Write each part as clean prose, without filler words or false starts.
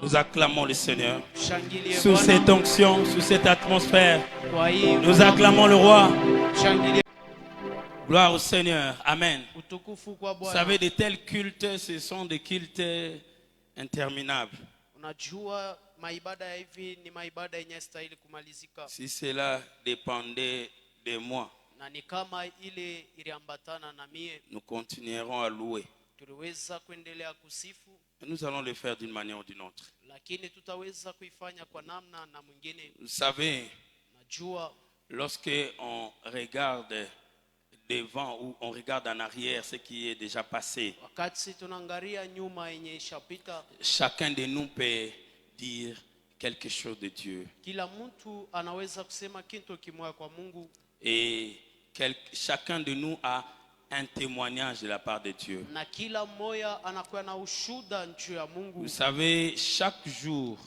Nous acclamons le Seigneur. Sous cette onction, sous cette atmosphère, nous acclamons le roi. Gloire au Seigneur. Amen. Vous savez, de tels cultes, ce sont des cultes interminables. Si cela dépendait de moi, nous continuerons à louer. Nous allons le faire d'une manière ou d'une autre. Vous savez, lorsque on regarde devant ou on regarde en arrière ce qui est déjà passé, chacun de nous peut dire quelque chose de Dieu. Et chacun de nous a un témoignage de la part de Dieu. Vous savez, chaque jour,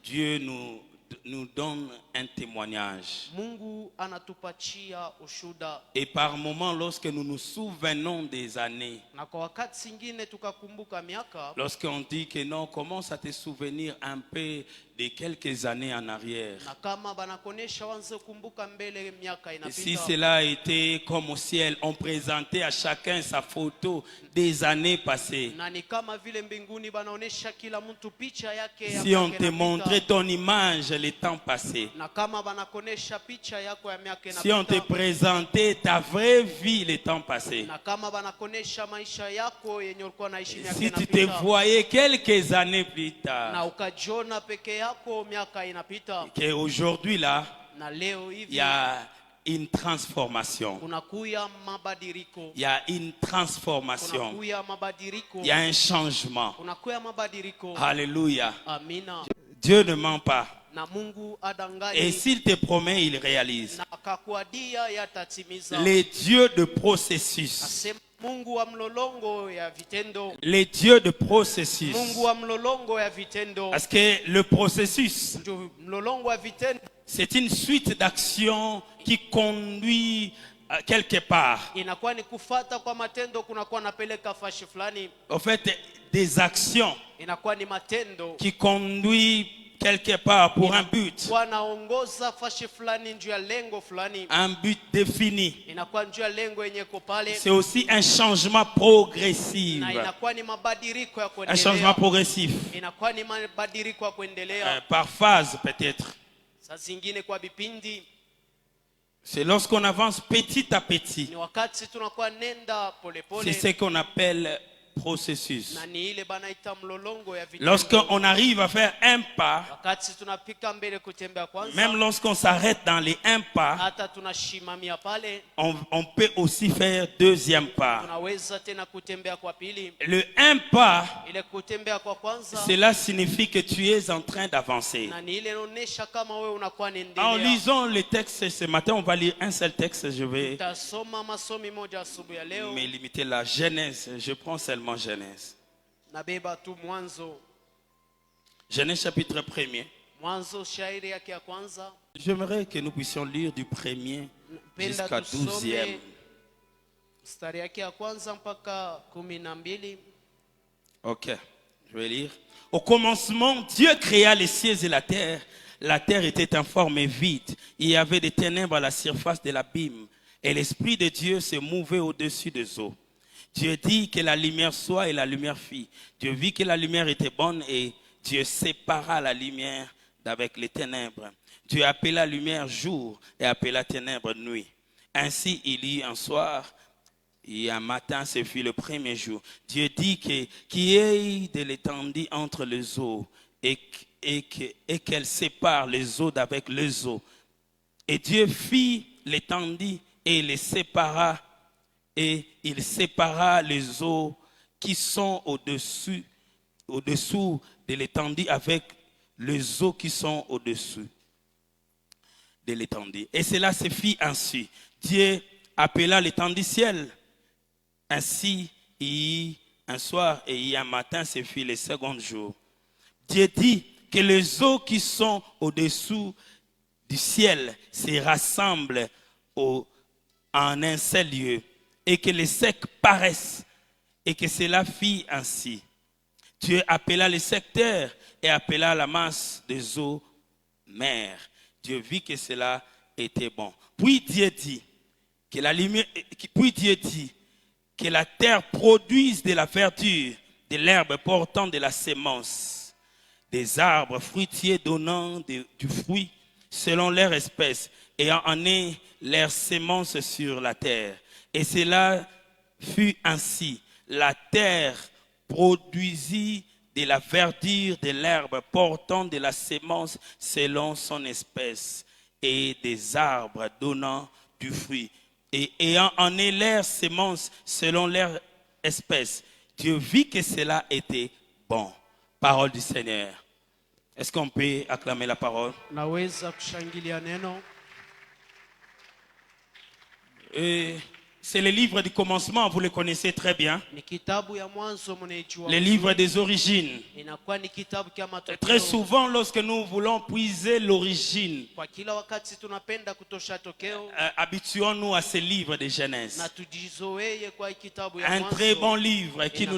Dieu nous donne un témoignage. Et par moments, lorsque nous nous souvenons des années, lorsqu'on dit que non, commence à te souvenir un peu de quelques années en arrière. Et si cela a été comme au ciel, on présentait à chacun sa photo des années passées. Si on te montrait ton image les temps passés, si on te présentait ta vraie vie les temps passés, si tu te voyais quelques années plus tard, qu'aujourd'hui là, il y a une transformation. Il y a une transformation. Il y a un changement. Alléluia. Dieu ne ment pas. Et s'il te promet, il réalise. Les dieux de processus. Les dieux de processus. Parce que le processus, c'est une suite d'actions qui conduit quelque part. En fait, des actions qui conduisent quelque part pour un but. Un but défini. C'est aussi un changement progressif. Un changement progressif. Par phase peut-être. C'est lorsqu'on avance petit à petit. C'est ce qu'on appelle processus. Lorsqu'on arrive à faire un pas, même lorsqu'on s'arrête dans les un pas, on peut aussi faire deuxième pas. Le un pas, cela signifie que tu es en train d'avancer. En lisant le texte ce matin, on va lire un seul texte. Je vais me limiter à la Genèse. Je prends seulement Genèse. Genèse chapitre 1er. J'aimerais que nous puissions lire du 1er jusqu'à 12e. Ok, je vais lire. Au commencement, Dieu créa les cieux et la terre. La terre était informe et vide. Il y avait des ténèbres à la surface de l'abîme. Et l'Esprit de Dieu se mouvait au-dessus des eaux. Dieu dit que la lumière soit et la lumière fit. Dieu vit que la lumière était bonne et Dieu sépara la lumière d'avec les ténèbres. Dieu appela lumière jour et appela ténèbres nuit. Ainsi il y eut un soir et un matin, ce fut le premier jour. Dieu dit qu'il y ait de l'étendue entre les eaux et qu'elle sépare les eaux d'avec les eaux. Et Dieu fit l'étendue et les sépara. Et il sépara les eaux qui sont au-dessous de l'étendue avec les eaux qui sont au-dessus de l'étendue. Et cela se fit ainsi. Dieu appela l'étendue ciel. Ainsi, il y eut un soir et il y eut un matin, ce fut le second jour. Dieu dit que les eaux qui sont au-dessous du ciel se rassemblent en un seul lieu. Et que les secs paraissent, et que cela fit ainsi. Dieu appela les secteurs et appela la masse des eaux mers. Dieu vit que cela était bon. Puis Dieu dit que la terre produise de la verdure, de l'herbe portant de la sémence, des arbres fruitiers donnant du fruit selon leur espèce, ayant en eux leur sémence sur la terre. Et cela fut ainsi. La terre produisit de la verdure de l'herbe portant de la sémence selon son espèce, et des arbres donnant du fruit, et ayant en eux leur sémence selon leur espèce. Dieu vit que cela était bon. Parole du Seigneur. Est-ce qu'on peut acclamer la parole? Naweza kushangilia neno. C'est le livre du commencement, vous le connaissez très bien. Ni kitabu ya mwanzo mnaijua. Le livre des origines. Inakuwa ni kitabu kya matokeo. Très souvent, lorsque nous voulons puiser l'origine, Kwa kila wakati tunapenda kutosha tokeo. habituons-nous à ce livre de Genèse. Na tujizoee kwa kitabu ya Un mwanzo. très bon livre qui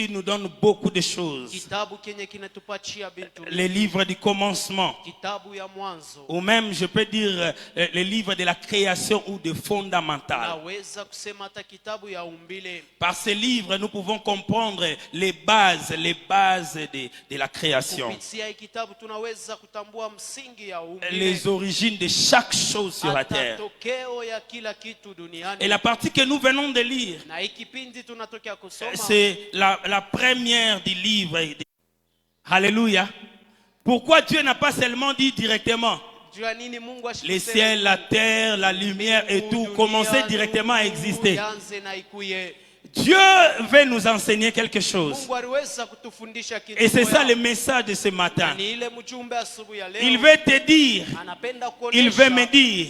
nous donne beaucoup de choses. Kitabu kenye kinatupatia bintu. Le livre du commencement. Kitabu ya mwanzo. Ou même, je peux dire, le livre de la création ou de fondamental. Naweza kusema hata kitabu ya umbile. Par ce livre, nous pouvons comprendre les bases de la création. Kupitia kitabu tunaweza kutambua msingi ya umbile. Les origines de chaque chose sur la terre. Tokeo ya kila kitu duniani. Et la partie que nous venons de lire, Na ikipindi tunatokea kusoma. c'est la première du livre. Alléluia. Pourquoi Dieu n'a pas seulement dit directement les ciels, la terre, la lumière et tout commençaient directement à exister? Dieu veut nous enseigner quelque chose. Et c'est ça le message de ce matin. Il veut te dire, il veut me dire,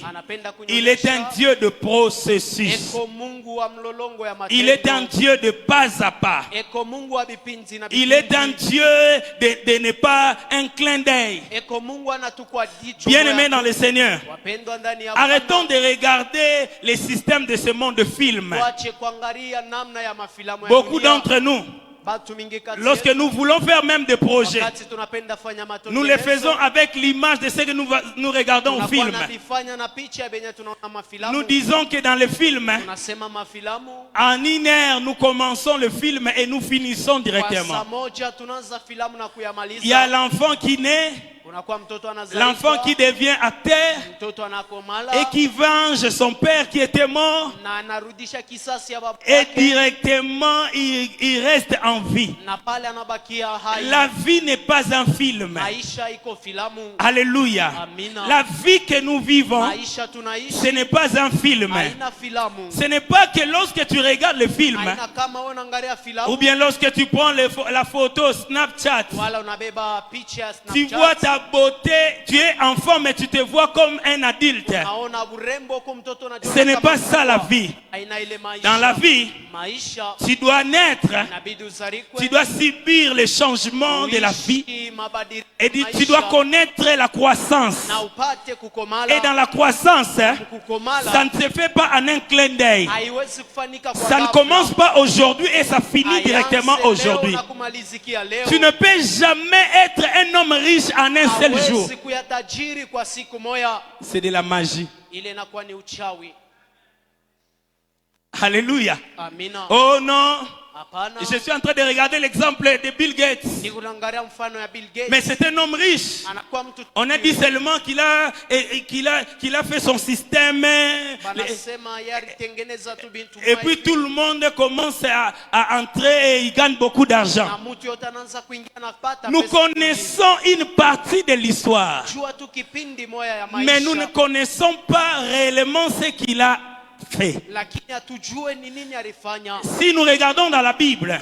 il est un Dieu de processus. Il est un Dieu de pas à pas. Il est un Dieu de ne pas un clin d'œil. Bien-aimés dans le Seigneur, arrêtons de regarder les systèmes de ce monde de films. Beaucoup d'entre nous, lorsque nous voulons faire même des projets, nous les faisons avec l'image de ce que nous regardons au film. Nous disons que dans le film, en une heure, nous commençons le film et nous finissons directement. Il y a l'enfant qui naît, l'enfant qui devient acteur et qui venge son père qui était mort, et directement il reste en vie. La vie n'est pas un film. Alléluia. La vie que nous vivons, ce n'est pas un film. Ce n'est pas que lorsque tu regardes le film, ou bien lorsque tu prends la photo Snapchat, tu vois ta beauté, tu es enfant mais tu te vois comme un adulte. Ce n'est pas ça la vie. Dans la vie, tu dois naître, tu dois subir les changements de la vie et tu dois connaître la croissance. Et dans la croissance, ça ne se fait pas en un clin d'œil. Ça ne commence pas aujourd'hui et ça finit directement aujourd'hui. Tu ne peux jamais être un homme riche en un seul jour. C'est de la magie. Alléluia. Oh non. Je suis en train de regarder l'exemple de Bill Gates. Mais c'est un homme riche. On a dit seulement qu'il a fait son système. Et puis tout le monde commence à entrer et il gagne beaucoup d'argent. Nous connaissons une partie de l'histoire. Mais nous ne connaissons pas réellement ce qu'il a fait. Si nous regardons dans la Bible,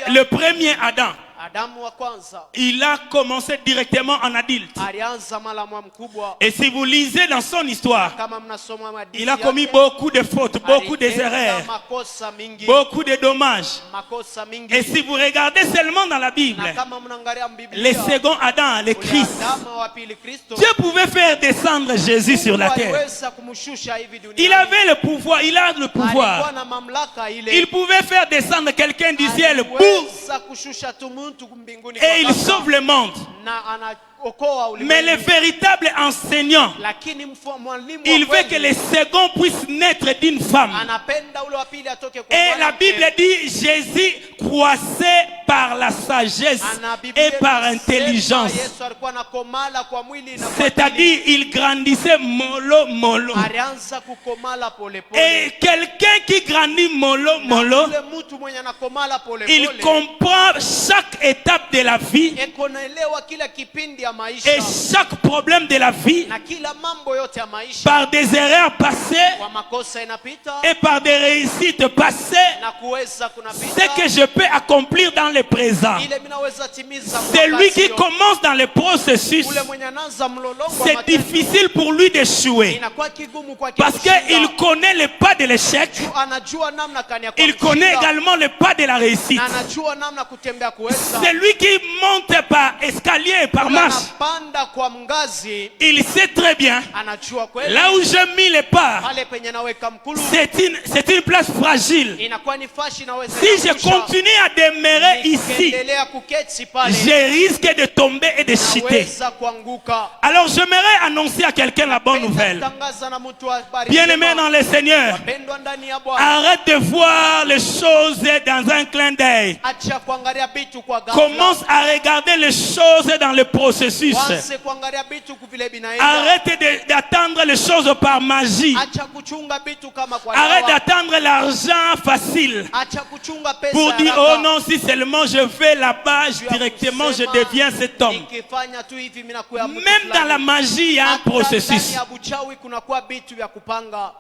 le premier Adam, Adamu wa kwanza il a commencé directement en adulte. alianza mara mkubwa. Et si vous lisez dans son histoire, Kama mnasoma hadithi il a commis yake, beaucoup de fautes, beaucoup alitenda d'erreurs, makosa mingi, beaucoup de dommages. makosa mingi. Et si vous regardez seulement dans la Bible, Na kama mnaangalia le Biblia, second Adam, le ule Christ, Adamu wa pili Kristo, Dieu pouvait faire descendre Jésus sur la terre. aliweza kumshusha hivi duniani. Il avait le pouvoir, il a le pouvoir. Alikuwa na mamlaka ile. Il pouvait faire descendre quelqu'un du ciel pour Aliweza kushusha tu mtu mbinguni et il kwa sauve le monde. na anaokoa ulimwengu. Mais le véritable enseignant, Lakini mwalimu wa il veut kweli, que le second puisse naître d'une femme. anapenda ule wa pili atoke kwa Et la mwanamke. Bible dit Jésus croissait par la sagesse Ana Biblia et par inasema intelligence. Yesu alikuwa anakomala kwa mwili na kwa C'est-à-dire, il grandissait mollo, mollo. akili. Alianza kukomala pole pole. Et quelqu'un qui grandit mollo, mollo, Ule mtu mwenye anakomala pole il pole, comprend chaque étape de la vie eko naelewa kila kipindi ya et maisha chaque problème de la vie na kila mambo yote ya maisha. par des erreurs passées Kwa makosa inapita et par des réussites passées. na kuweza Ce kunapita. que je peux accomplir dans le présent. Ile minaweza timiza kwa Celui wakati qui yote. commence dans le processus, Ule mwenye anaanza mlolongo wa c'est matendo, difficile pour lui d'échouer. inakuwa kigumu kwake Parce kushinda. qu'il connaît le pas de l'échec, Anajua namna kani ya il connaît kushinda, également le pas de la réussite. na anajua namna kutembea kuweza. Celui qui monte par escalier et par Ule marche, anapanda kwa mngazi, il sait très bien, anajua kweli là où j'ai mis les pas, pale penye naweka mkulu c'est une place fragile. inakuwa ni fashi naweza Si je continue à demeurer ici, endelea kuketi pale je risque de tomber et de chuter. naweza kuanguka. Alors j'aimerais annoncer à quelqu'un la bonne nouvelle. Tangaza na mtu wa habari Bien-aimé njema. dans le Seigneur, Wapendwa ndani ya Bwana, arrête de voir les choses dans un clin d'œil. acha kuangalia vitu kwa ghafla. Commence à regarder les choses dans le processus. Wanze kuangalia vitu vile vinaenda. Arrête d'attendre les choses par magie. Acha kuchunga vitu kama kwa Arrête dawa. d'attendre l'argent facile Acha kuchunga pesa pour dire haraka. oh non, si seulement je vais là-bas, directement je deviens cet homme. Nikifanya tu hivi mimi nakuwa mtu Même dans fulani. la magie, il y a un Hata processus. ndani ya buchawi kunakuwa vitu vya kupanga.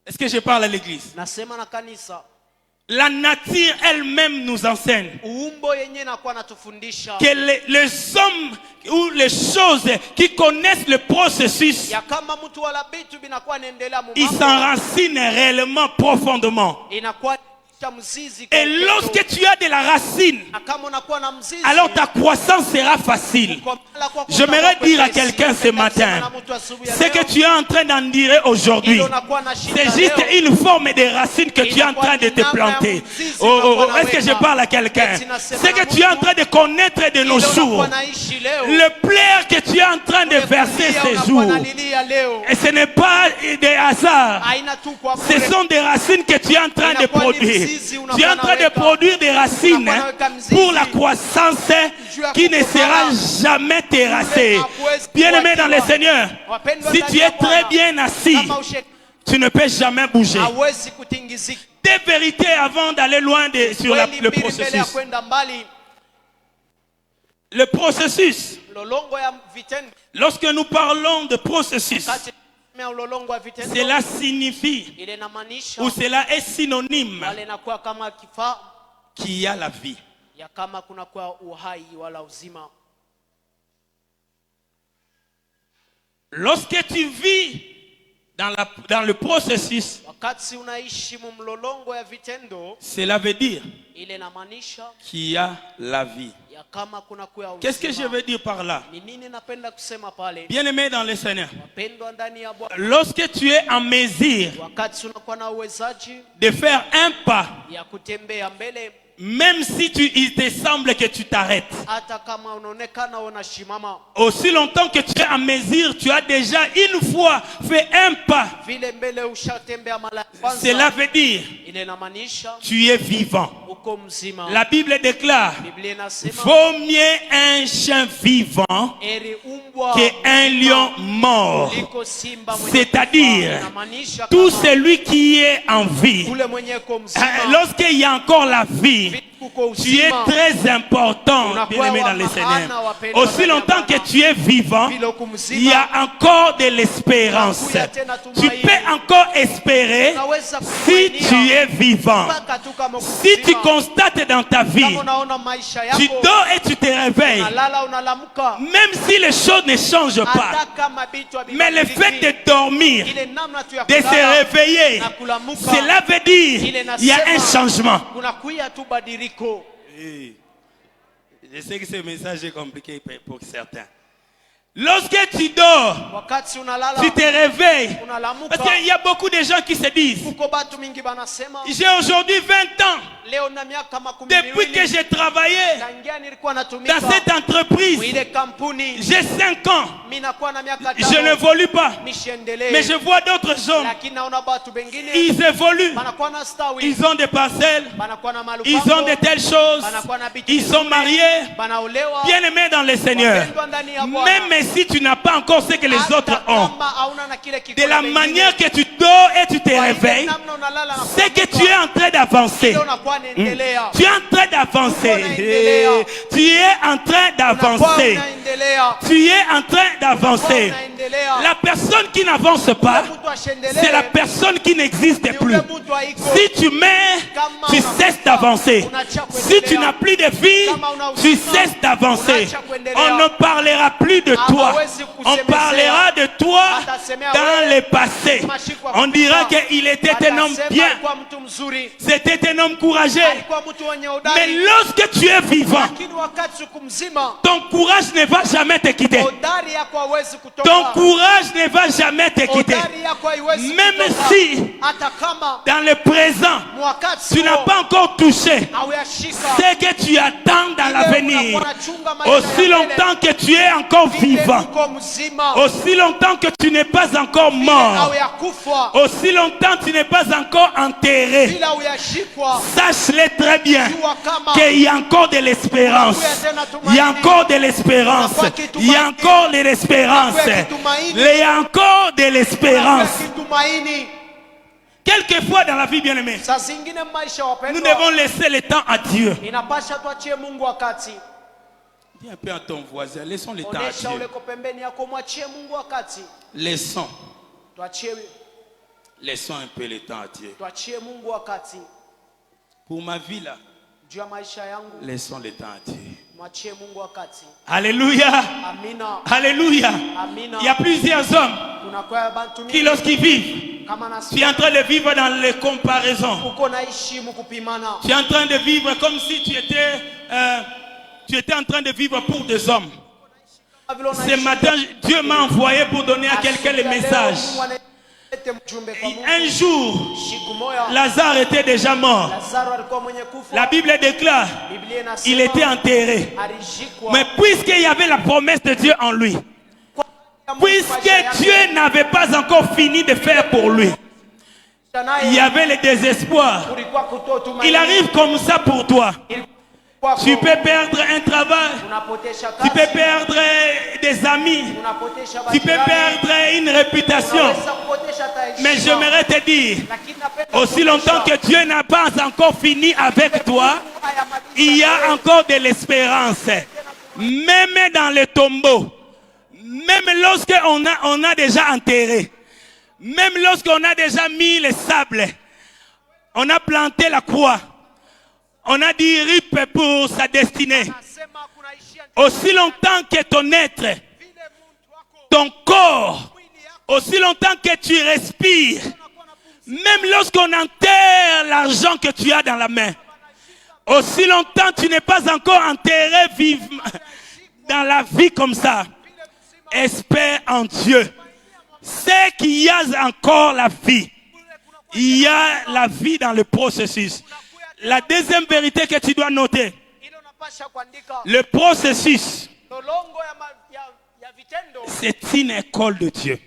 Est-ce que je parle à l'église? Nasema na kanisa, La nature elle-même nous enseigne uumbo yenyewe nakuwa natufundisha que les hommes ou les choses qui connaissent le processus, ya kama mtu wala vitu vinakuwa naendelea ils mumambo, s'enracinent réellement profondément. inakuwa cha mzizi Et kwa upendo. lorsque tu as de la racine, Na kama unakuwa na mzizi, alors ta croissance sera facile. kukomala kwako J'aimerais kutakuwa dire à kwepesi. quelqu'un ce Napenda matin, kusema na mtu asubuhi ya ce que leo, tu es en train d'en dire aujourd'hui, ile unakuwa na shida c'est juste leo, une forme de racine que tu es en train de te planter. Est-ce que je parle à quelqu'un? Ce que tu es en train de connaître de nos ile jours, unakuwa naishi leo, le plaire que tu es en train de verser kulia ces unakuwa jours, nalilia leo, et ce n'est pas des hasards. haina tu kwa Ce bure. sont des racines que tu es en train de produire. Tu es en train de produire des racines pour la croissance qui ne sera jamais terrassée. Bien-aimé dans le Seigneur, si tu es très bien assis, Kama ushe- tu ne peux jamais bouger. hawezi kutingizika. Des vérités avant d'aller loin sur Kweli le mbili mbele ya processus. kwenda mbali, Le processus, mlolongo ya vitendo, lorsque nous parlons de processus, kati ya mlolongo wa vitendo, cela signifie ile inamaanisha ou cela est synonyme wale inakuwa kama kifaa qu'il y a la vie. ya kama kunakuwa uhai wala uzima. Lorsque tu vis dans le processus, Wakati unaishi mlolongo ya vitendo, cela veut dire ile inamaanisha qu'il y a la vie. ya kama kunakuwa uzima. Qu'est-ce que je veux dire par là? Ni nini napenda kusema pale? Bien-aimé dans le Seigneur, Wapendwa ndani ya Bwana, lorsque tu es en mesure wakati unakuwa na uwezaji de faire un pas, ya kutembea mbele, même si il te semble que tu t'arrêtes, hata kama unaonekana unashimama, aussi longtemps que tu es en mesure, tu as déjà une fois fait un pas, vile mbele ushatembea mara ya kwanza, cela veut dire ile inamaanisha tu es vivant. uko mzima. La Bible déclare, Biblia inasema vaut mieux un chien vivant eri umbwa qu'un lion mort. liko simba mwenye C'est-à-dire, kufa. tout Kama celui qui est en vie, ule mwenye ko mzima, lorsqu'il y a encore la vie, Tu es très important, bien-aimé dans le Seigneur. Aussi longtemps que tu es vivant, il y a encore de l'espérance. Tu peux encore espérer si tu es vivant. Si tu constates dans ta vie, tu dors et tu te réveilles, même si les choses ne changent pas, mais le fait de dormir, de se réveiller, cela veut dire qu'il y a un changement. Je sais que ce message est compliqué pour certains. Lorsque tu dors, tu te réveilles. Parce qu'il y a beaucoup de gens qui se disent, j'ai aujourd'hui 20 ans. Depuis que j'ai travaillé dans cette entreprise, j'ai 5 ans. Je n'évolue pas. Mais je vois d'autres hommes. Ils évoluent. Ils ont des parcelles. Ils ont de telles choses. Ils sont mariés. Bien-aimés dans le Seigneur. Même si tu n'as pas encore ce que les autres ont, de la manière que tu dors et tu te réveilles, c'est que tu es en train d'avancer. Tu es en train d'avancer. Tu es en train d'avancer. Tu es en train d'avancer. La personne qui n'avance pas, c'est la personne qui n'existe plus. Si tu meurs, tu cesses d'avancer. Si tu n'as plus de vie, tu cesses d'avancer. On ne parlera plus de toi. On parlera de toi dans le passé. On dira qu'il était un homme bien. C'était un homme courageux. Mais lorsque tu es vivant, ton courage ne va jamais te quitter. Ton courage ne va jamais te quitter. Même si dans le présent, tu n'as pas encore touché ce que tu attends dans l'avenir, aussi longtemps que tu es encore vivant, aussi longtemps que tu n'es pas encore mort, aussi longtemps que tu n'es pas encore enterré, sache-le très bien qu'il y a encore de l'espérance. Il y a encore de l'espérance. Il y a encore de l'espérance. Il y a encore de l'espérance. Quelquefois dans la vie, bien-aimée, nous devons laisser le temps à Dieu. Dis un peu à ton voisin, laissons le temps à Dieu. Laissons un peu le temps à Dieu. Pour ma vie là, laissons le temps à Dieu. Alléluia. Alléluia. Il y a plusieurs hommes qui, lorsqu'ils vivent, tu es en train de vivre dans les comparaisons. Tu es en train de vivre comme si tu étais en train de vivre pour des hommes. Ce matin, Dieu m'a envoyé pour donner à quelqu'un le message. Un jour, Lazare était déjà mort. La Bible déclare il était enterré. Mais puisqu'il y avait la promesse de Dieu en lui, puisque Dieu n'avait pas encore fini de faire pour lui, il y avait le désespoir. Il arrive comme ça pour toi. Tu peux perdre un travail, tu peux perdre des amis, tu peux perdre une réputation. Mais j'aimerais te dire, aussi longtemps que Dieu n'a pas encore fini avec toi, il y a encore de l'espérance. Même dans le tombeau, même lorsqu'on a déjà enterré, même lorsqu'on a déjà mis le sable, on a planté la croix, on a dit RIP pour sa destinée. Aussi longtemps que ton être, ton corps, aussi longtemps que tu respires, même lorsqu'on enterre l'argent que tu as dans la main, aussi longtemps tu n'es pas encore enterré vivement dans la vie comme ça. Espère en Dieu. C'est qu'il y a encore la vie. Il y a la vie dans le processus. La deuxième vérité que tu dois noter, le processus, c'est une école de Dieu.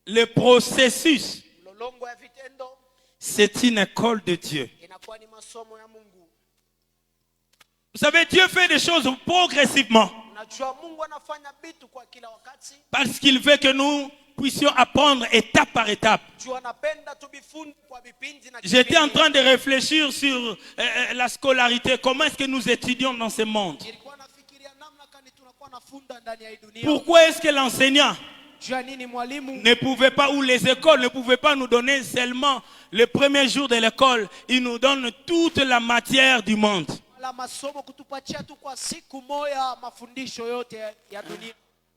Le processus, c'est une école de Dieu. Vous savez, Dieu fait des choses progressivement. Parce qu'il veut que nous puissions apprendre étape par étape. Juu anapenda tubifunde kwa vipindi na J'étais en kipindi. train de réfléchir sur la scolarité. Comment est-ce que nous étudions dans ce monde? Nilikuwa nafikiria namna gani tunakuwa nafunda ndani ya hii dunia. Pourquoi est-ce que l'enseignant Juu ya nini mwalimu ne pouvait pas, ou les écoles ne pouvaient pas nous donner seulement le premier jour de l'école, ils nous donnent toute la matière du monde. la masomo kutupatia tu kwa siku moja mafundisho yote ya dunia.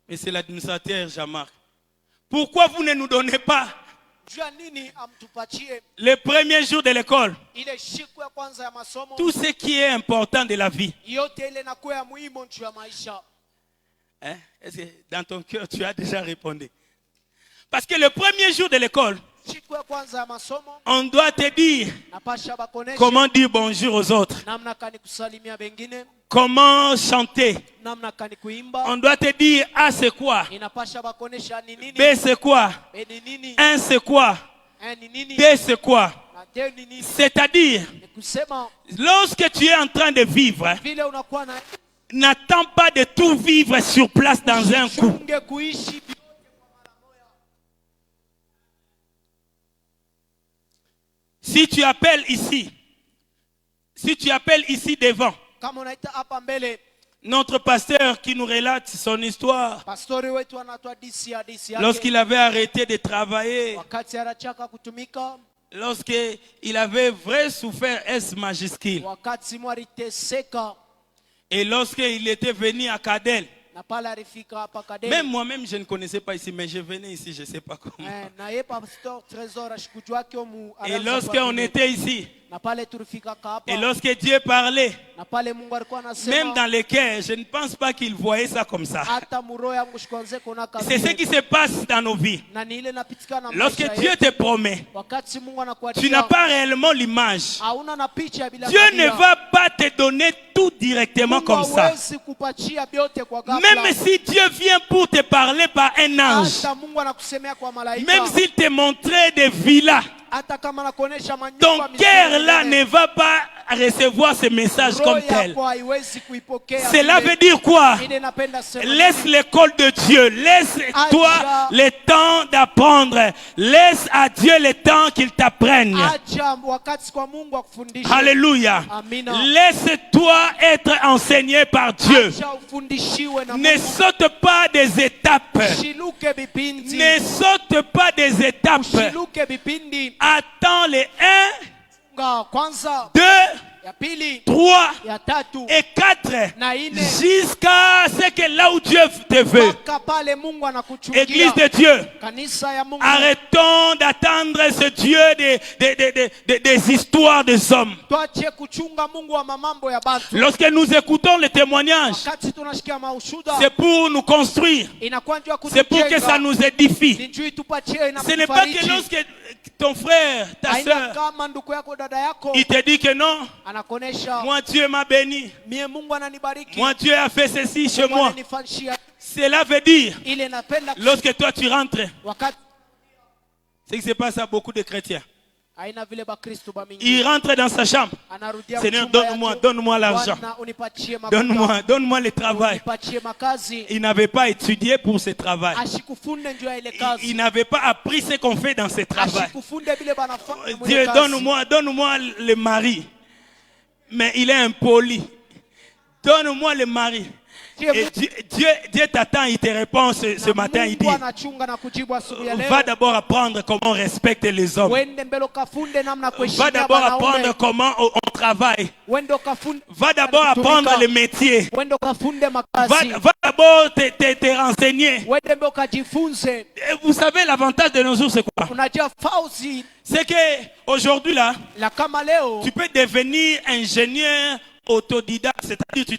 Mais c'est l'administrateur Jean-Marc. Pourquoi vous ne nous donnez pas Juu ya nini amtupatie le premier jour de l'école ile siku ya kwanza ya masomo? tout ce qui est important de la vie? Yote ile inakuwa ya muhimu juu ya maisha. Hein? Est-ce que dans ton cœur tu as déjà répondu? Parce que le premier jour de l'école, Siku ya kwanza ya masomo on doit te dire napasha bakonesha comment dire bonjour aux autres, namna kani kusalimia wengine, comment chanter. namna kani kuimba. On doit te dire A c'est quoi, Inapasha bakonesha ni nini, B c'est quoi, B ni nini, 1 c'est quoi, ni nini, D c'est quoi. na D ni nini. C'est-à-dire, Ni kusema lorsque tu es en train de vivre, vile unakuwa na n'attends pas de tout vivre sur place dans un coup. chunge kuishi. Si tu appelles ici devant, Kama unaita hapa mbele, notre pasteur qui nous relate son histoire, pastori wetu anatoa disi yake lorsqu'il avait arrêté de travailler, wakati anachaka kutumika, lorsqu'il avait vrai souffert S majuscule, wakati mwariteseka et lorsqu'il était venu à Cadel, na pale alifika hapa Kadeli. même moi-même je ne connaissais pas ici, mais je venais ici, je ne sais pas comment. Na yeye pastor Trésor ashikujua mu Et lorsqu'on était ici, na pale tulifika hapa, et lorsque Dieu parlait, na pale Mungu alikuwa anasema, même dans les cœurs, je ne pense pas qu'il voyait ça comme ça. hata muro yangu shikwanze kuna kazi. C'est ce qui se passe dans nos vies. Na ni ile napitikana na Lorsque maisha Dieu yetu. te promet, Wakati Mungu tu anakuatia, n'as pas réellement l'image. hauna na picha bila Dieu ne tabia. va pas te donner tout directement Mungu comme ça. hawezi kupatia vyote kwa ghafla. Même si Dieu vient pour te parler par un ange, Hata Mungu anakusemea kwa malaika. même s'il te montrait des villas, Hata kama anakuonesha manyumba ton mizuri cœur là mingine, ne va pas recevoir ce message roho comme tel. yako haiwezi kuipokea Cela vile. veut dire quoi? Ile napenda sema Laisse l'école de Dieu. Laisse-toi le temps d'apprendre. Laisse à Dieu le temps qu'il t'apprenne. acha wakati kwa Mungu akufundishe. Alléluia. Amina. Laisse-toi être enseigné par Dieu. Acha ufundishiwe na Ne Mungu. saute pas des étapes. Shiluke vipindi. Ne saute pas des étapes. Shiluke vipindi. Attends les 1, Kwanza, 2, ya pili, 3 ya tatu, et 4 na ine. jusqu'à ce que là où Dieu te veut. Mpaka pale Mungu anakuchungia. Église de Dieu, Kanisa ya Mungu. arrêtons d'attendre ce Dieu des histoires des hommes. Tuache kuchunga Mungu wa mamambo ya batu. Lorsque nous écoutons les témoignages, Wakati tunashikia maushuda, c'est pour nous construire. inakuwa njoo C'est pour que ça nous édifie. Ni njoo itupatie na Ce n'est pas que lorsque ton frère, ta Haina soeur, kama ndugu yako dada yako il te dit que non, anakonesha moi Dieu m'a béni, mie Mungu ananibariki. moi Dieu a fait ceci chez Mungu moi. ananifanyia. Cela veut dire, Ile napenda lorsque toi tu rentres, wakati c'est ce qui se passe à beaucoup de chrétiens. haina vile bakristo ba mingi. Il rentre dans sa chambre. Anarudia Seigneur, mchumba donne-moi, yake. donne-moi l'argent. Bwana, unipatie mafuta. Donne-moi le travail. Unipatie makazi. Il n'avait pas étudié pour ce travail. Ashikufunde njoo ya ile Il kazi. n'avait pas appris ce qu'on fait dans ce travail. Ashikufunde vile banafanya mwenye Dieu, kazi. donne-moi le mari. Mais il est impoli. Donne-moi le mari. Et Dieu t'attend, il te répond ce matin, il dit, Mungu anachunga na kujibu asubuhi ya leo. va d'abord apprendre comment on respecte les hommes. Wende mbele ukafunde namna Va kuheshimia d'abord wanaume. apprendre comment on travaille. Wende ukafunde. Va d'abord apprendre le métier. Wende ukafunde makazi. Va d'abord te renseigner. Wende mbele ukajifunze. Et vous savez, l'avantage de nos jours, c'est quoi? Unajua fauzi C'est que aujourd'hui là, la kama leo tu peux devenir ingénieur autodidacte, c'est-à-dire tu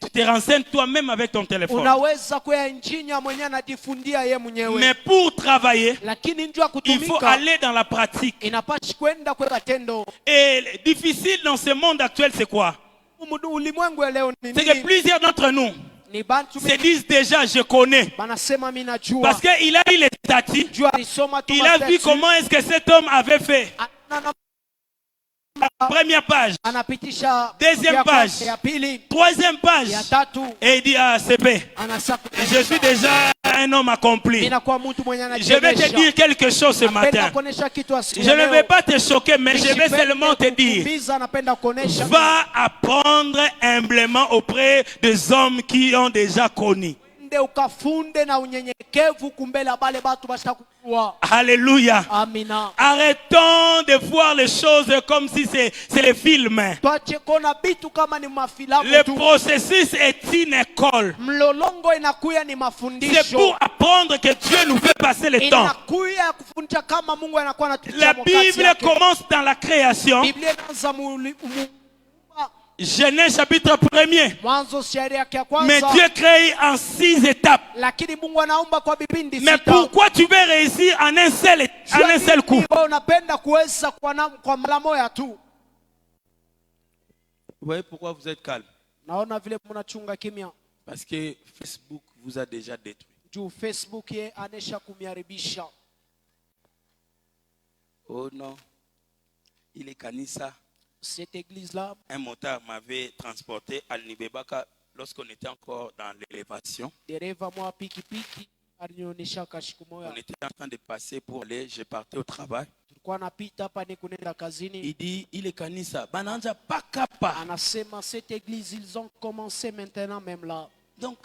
te renseignes toi-même avec ton téléphone. unaweza kuwa injinia mwenyewe anajifundia ye mwenyewe. Mais pour travailler, Lakini njua il faut kutumika aller dans la pratique. inapashi kwenda kwa tendo. Et difficile dans ce monde actuel, c'est quoi? Ulimwengu ya leo ni C'est que nini? plusieurs d'entre nous Ni bantu se disent déjà, je connais. banasema mimi najua. Parce qu'il a eu les statuts. Jua alisoma tu Il a vu comment est-ce que cet homme avait fait. Première page, anapitisha deuxième ya page, kwanza, ya pili, troisième page. ya tatu, Et il dit, ah, c'est bien. anasaka Je suis déjà un un homme accompli. Ninakuwa mtu mwenye Je vais te dire quelque chose ce Napenda matin. kuonesha kitu asiku Je ya ne leo. vais pas te choquer, mais je vais Nisipende seulement te dire, kukuumiza, napenda kuonesha va apprendre humblement auprès des hommes qui ont déjà connu. nde ukafunde na unyenyekevu kumbele bale batu bashakujua. Alléluia. Amina. Arrêtons de voir les choses comme si c'est les films. Tuache kuona bitu kama ni mafilamu Le tu. processus est une école. Mlolongo inakuya ni C'est mafundisho. pour apprendre que Dieu nous fait passer le temps. Inakuya kufundisha kama Mungu anakuwa La anatutia wakati Bible yake. commence dans la création. Biblia inaanza Genèse chapitre 1er. mwanzo shairi yake ya Mais kwanza. Dieu crée en 6 étapes. Lakini Mungu anaumba kwa vipindi Mais sita. pourquoi tu veux réussir en un seul coup? Wewe unapenda kuweza kwa mara moja tu. Vous voyez pourquoi vous êtes calme? Naona vile mnachunga kimya. Parce que Facebook vous a déjà détruit. Juu Facebook ye anesha kumiharibisha. Oh non. Il est kanisa. Cette église là, Un motard m'avait transporté à Nibebaka lorsqu'on était encore dans l'élévation. dereva mwa pikipiki alinionyesha siku moja. On était en train de passer pour aller, je partais au travail. Tulikuwa napita hapa ni kunenda kazini. Il dit, il est kanisa. Bananja pakapa. Anasema cette église ils ont commencé maintenant même là. Donc,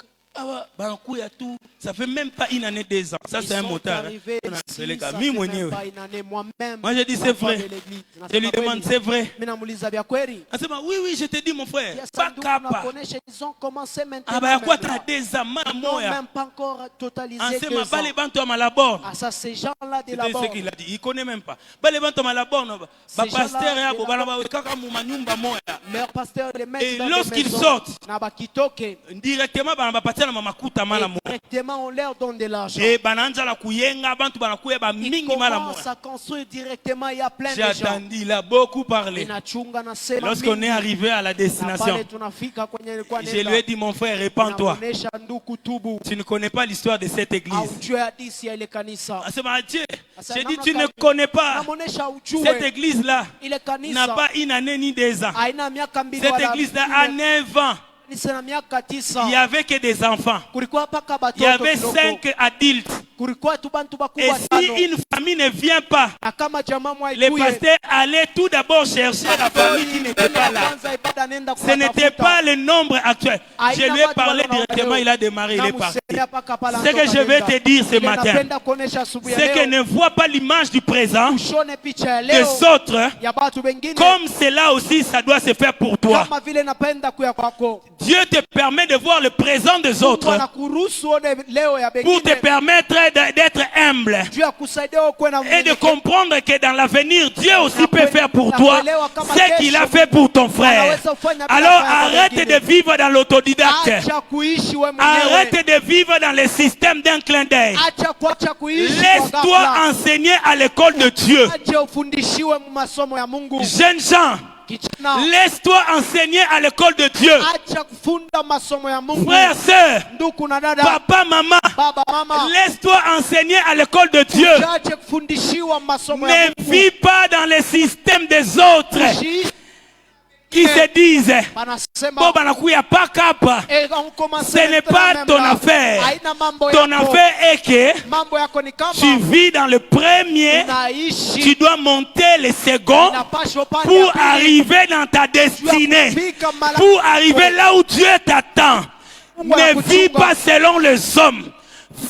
Banakuya tout, ça fait même pas une année, 2 ans. Ça, c'est un motard. Moi, je dis, c'est vrai. Je lui demande, c'est vrai. Elle dit, oui, je te dis, mon frère. Pas kappa. Ils ont commencé maintenant. Ah, bah, quoi, t'as des amants, Ils n'ont moi. même pas encore totalisé En 2 ce ans. moment, les bantos à Malabor. Ah, ça, ces gens-là de C'est là-bas. ce qu'il a dit. Il ne connaît même pas. Les bantos à Malabor, bah, pasteur, leur pasteur les mettent et dans lorsqu'ils des maisons. sortent, Na bakitoke, directement, bah, bah, partir à Mamakuta, Malamoua. directement on leur donne de l'argent. Et bananja la kuyenga, bantu banakuya ba Ils mingi Malamoua. commencent à construire directement, il y a plein J'ai de gens. attendu, il a beaucoup parlé. Inachunga na sema Lorsqu'on mingi. est arrivé à la Na destination, pale tunafika kwenye ilikuwa je nenda. lui ai dit, mon frère, répands-toi. Naonesha nduku tubu. Tu ne connais pas l'histoire de cette église. Aujue hadithi ya ile kanisa. Ah, c'est ma Dieu. Asa J'ai dit, namna tu ne gani? connais pas. Namonesha ujue. Cette église-là Ile n'a kanisa pas une année ni 2 ans. haina miaka mbili Cette wala église-là a 9 ans. kanisa na miaka 9. Il n'y avait que des enfants. Kulikuwa paka Il y batoto avait kidogo. 5 adultes. Kulikuwa tu bantu Et bakubwa si tano. une famille ne vient pas, Na kama jamaa mwa les ikuye, pasteurs allaient tout d'abord chercher la famille qui n'était pas là. kwanza ibada nenda Ce n'était kuwatafuta. pas le nombre actuel. Je lui ai parlé directement, il a démarré, il est parti. Ce que je vais te dire ce matin, c'est que ne vois pas l'image du présent ushone picha ya des leo autres, ya batu wengine comme cela aussi, ça doit se faire pour toi. kama vile napenda kuya kwako. Dieu te permet de voir le présent des Mungu autres anakuruhusu one leo ya pour te wengine permettre d'être humble juu ya kusaidia wewe kuwa na et de unyenyekevu. comprendre que dans l'avenir, Dieu aussi peut faire pour toi ce qu'il a fait pour ton frère. Alors arrête de vivre dans l'autodidacte. Acha kuishi wewe mwenyewe. Arrête de vivre dans le système d'un clin d'œil. Acha kuacha kuishi kwa Laisse-toi ghafla. enseigner à l'école de Dieu. Acha ufundishiwe mu masomo ya Mungu. Jeunes gens, Kijana, laisse-toi enseigner à l'école de Dieu. acha kufunda masomo ya Mungu. Frères, sœurs, Ndugu na dada, papa, maman, baba, mama, laisse-toi enseigner à l'école de Dieu. acha kufundishiwa masomo ya Ne Mungu. vis pas dans le système des autres Usiishi qui se disent banasema Bon, banakuya pa kapa. on commence Ce n'est pas ton affaire. Haina mambo Ton yako. affaire est que Mambo yako ni kama tu vis dans le premier, unaishi tu dois monter le second unapaswa upande pour ya pili. arriver dans ta destinée, Kufika mahali pour arriver là où Dieu t'attend. Ne vis pas selon les hommes,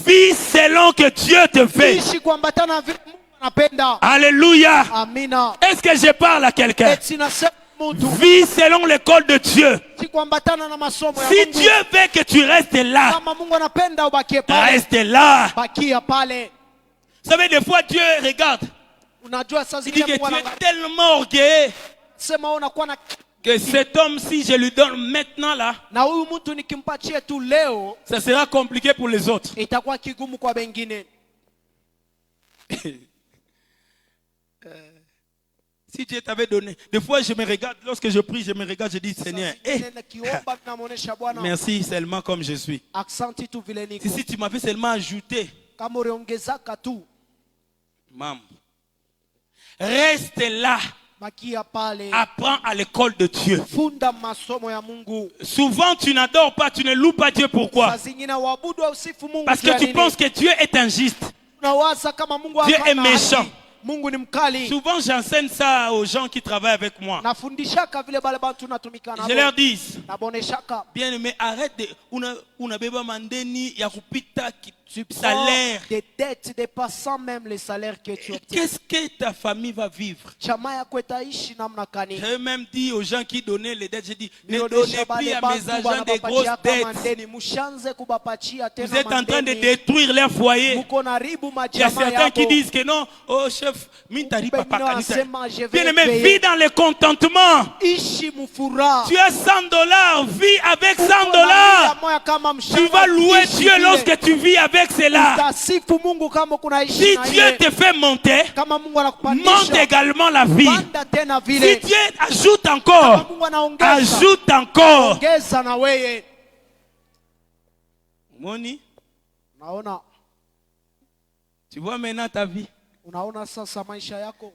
vis selon que Dieu te fait. Ishi kuambatana na vile Mungu anapenda. Alléluia. Amina. Est-ce que je parle à quelqu'un? Eti nasema mtu Vis selon l'école de Dieu. ishi kuambatana na masomo ya Si Mungu. Dieu veut que tu restes là, Kama Mungu anapenda ubakie pale, reste là. bakia pale. Vous savez, des fois Dieu regarde. Unajua saa Il dit zingine que Mungu tu es anaangalia, tellement orgueilleux sema wewe unakuwa na que cet homme, si je lui donne maintenant là, na huyu mtu nikimpatie tu leo ça sera compliqué pour les autres. itakuwa kigumu kwa wengine. Si Dieu t'avait donné, des fois je me regarde, lorsque je prie, je me regarde, je dis Seigneur, Nikiomba namuonesha Bwana, merci seulement comme je suis. aksanti tu vile niko. Si tu m'avais seulement ajouté, Kama uliongezaka tu, maman, reste là bakia pale. Apprends à l'école de Dieu. Funda masomo ya Mungu. Souvent, tu n'adores pas, tu ne loues pas Dieu. Pourquoi? Saa zingine waabudu au sifu Mungu. Parce que tu penses que Dieu est injuste. Unawaza kama Mungu Dieu hana est méchant. haki. Mungu ni mkali. Souvent, j'enseigne ça aux gens qui travaillent avec moi. Nafundishaka vile bale bantu natumika nabo. Je leur dis, Naboneshaka. bien aimé, arrête de una beba mandeni ya kupita Tu prends salaire. des dettes dépassant même les salaires que tu obtiens. Qu'est-ce que ta famille va vivre? Chama yako itaishi namna gani? J'ai même dit aux gens qui donnaient les dettes, j'ai dit, ne Nionyesha donnez plus bale à bantu mes agents des grosses banabapatia dettes. mandeni. Mushanze kubapatia tena Vous êtes en train de mandeni. détruire leur foyer. Muko naribu Il y a majama certains qui yako. disent que non, oh chef, mintari papa kanisa. Je vais Bien aimé, payer. vis dans le contentement. Ishi mufura. Tu as $100, vis avec $100. Tu vas louer Dieu lorsque tu vis avec cela. Utasifu Mungu kama kunaishi Si na Dieu yeye. te fait monter, Kama Mungu monte anakupandisha, également la vie. panda tena Si vile. Dieu ajoute Kama encore, Mungu anaongeza, ajoute encore. ongeza na wewe. Moni, Unaona, tu vois maintenant ta vie. unaona sasa maisha yako.